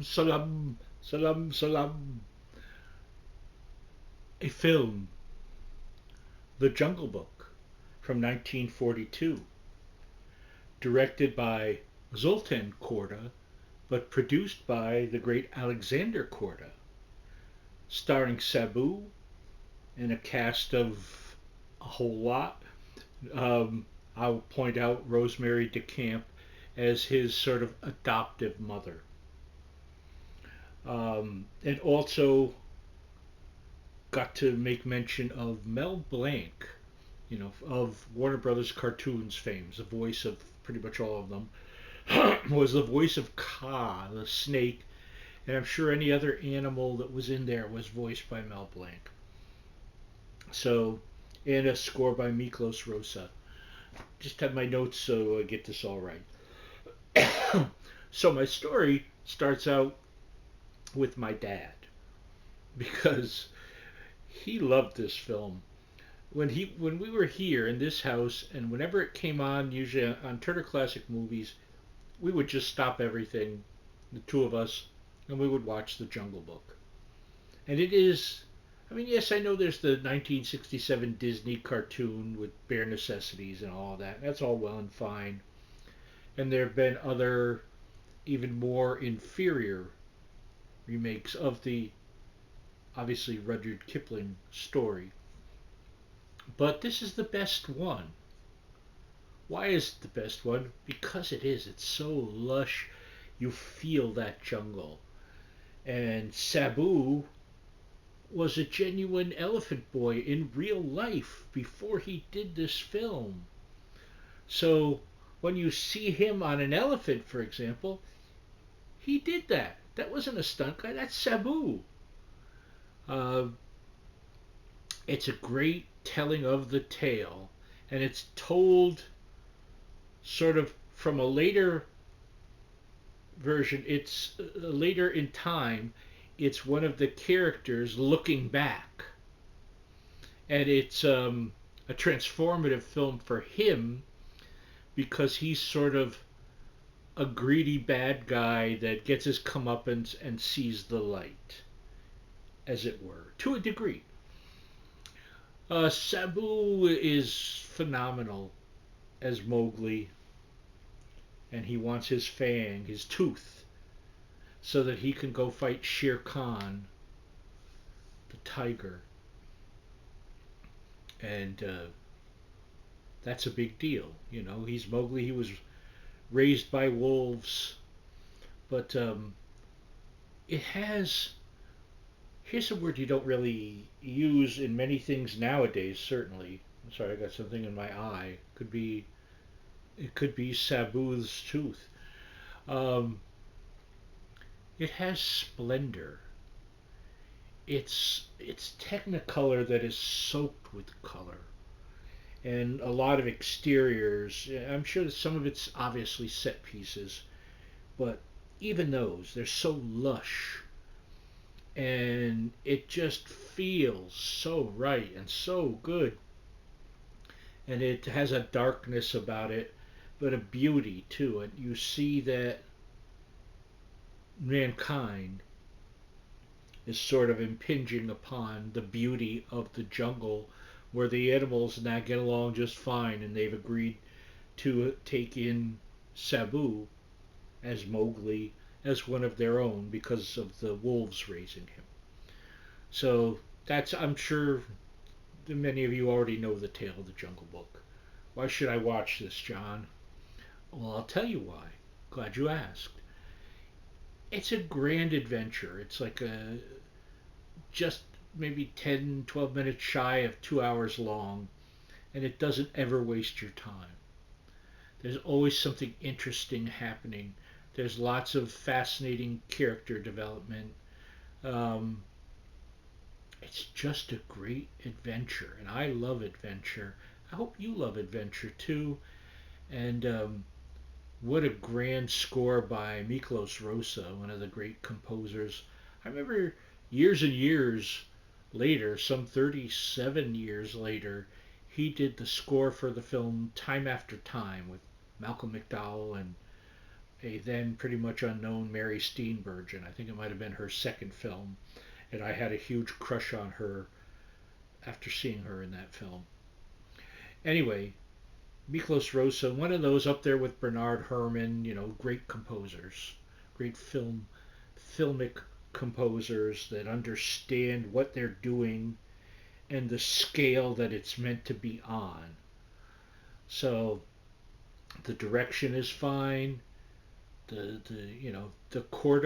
salam, salam, salam. A film, The Jungle Book, from 1942, directed by Zoltan Korda, but produced by the great Alexander Korda, starring Sabu and a cast of a whole lot. I'll point out Rosemary DeCamp as his sort of adoptive mother. And also got to make mention of Mel Blanc, of Warner Brothers cartoons fame, the voice of pretty much all of them, was the voice of Ka, the snake, and I'm sure any other animal that was in there was voiced by Mel Blanc. So, and a score by Miklos Rosa. Just have my notes so I get this all right. So my story starts out with my dad because he loved this film. When we were here in this house, and whenever it came on, usually on Turner Classic Movies, we would just stop everything, the two of us, and we would watch The Jungle Book. And it is, I mean, yes, I know there's the 1967 Disney cartoon with bare necessities and all that. That's all well and fine. And there have been other, even more inferior remakes of the obviously Rudyard Kipling story. But this is the best one. Why is it the best one? Because it is. It's so lush. You feel that jungle. And Sabu was a genuine elephant boy in real life before he did this film. So when you see him on an elephant, for example, he did that. That wasn't a stunt guy. That's Sabu. Uh, it's a great telling of the tale, and it's told sort of from a later version. It's later in time. It's one of the characters looking back, and it's a transformative film for him because he's sort of a greedy bad guy that gets his comeuppance and sees the light, as it were, to a degree. Sabu is phenomenal as Mowgli, and he wants his fang, his tooth, so that he can go fight Shere Khan, the tiger. And that's a big deal. He's Mowgli. He was raised by wolves, but it has. Here's a word you don't really use in many things nowadays. Certainly, I'm sorry, I got something in my eye. It could be Sabu's tooth. Um, it has splendor. It's Technicolor that is soaked with color, and a lot of exteriors. I'm sure that some of it's obviously set pieces, but even those, they're so lush, and it just feels so right and so good. And it has a darkness about it, but a beauty too. And you see that mankind is sort of impinging upon the beauty of the jungle where the animals now get along just fine, and they've agreed to take in Sabu as Mowgli as one of their own because of the wolves raising him. So that's, I'm sure many of you already know the tale of the Jungle Book. Why should I watch this, John? Well, I'll tell you why. Glad you asked. It's a grand adventure. It's like a just maybe 10, 12 minutes shy of 2 hours long, and it doesn't ever waste your time. There's always something interesting happening. There's lots of fascinating character development. Um, it's just a great adventure, and I love adventure. I hope you love adventure too. And what a grand score by Miklos Rosa, one of the great composers. I remember years and years later, some 37 years later, he did the score for the film Time After Time with Malcolm McDowell a then pretty much unknown Mary Steenburgen. I think it might have been her second film, and I had a huge crush on her after seeing her in that film. Anyway, Miklos Rosa, one of those up there with Bernard Herrmann, great composers, great filmic composers that understand what they're doing and the scale that it's meant to be on. So the direction is fine. The court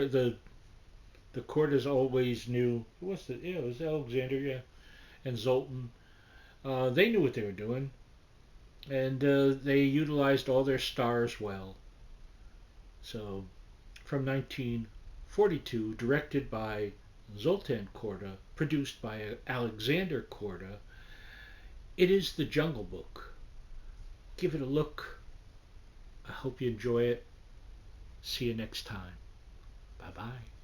is always new. It was Alexander, yeah, and Zoltan. They knew what they were doing, and they utilized all their stars well. So from 1942, directed by Zoltan Korda, produced by Alexander Korda, it is The Jungle Book. Give it a look. I hope you enjoy it. See you next time. Bye bye.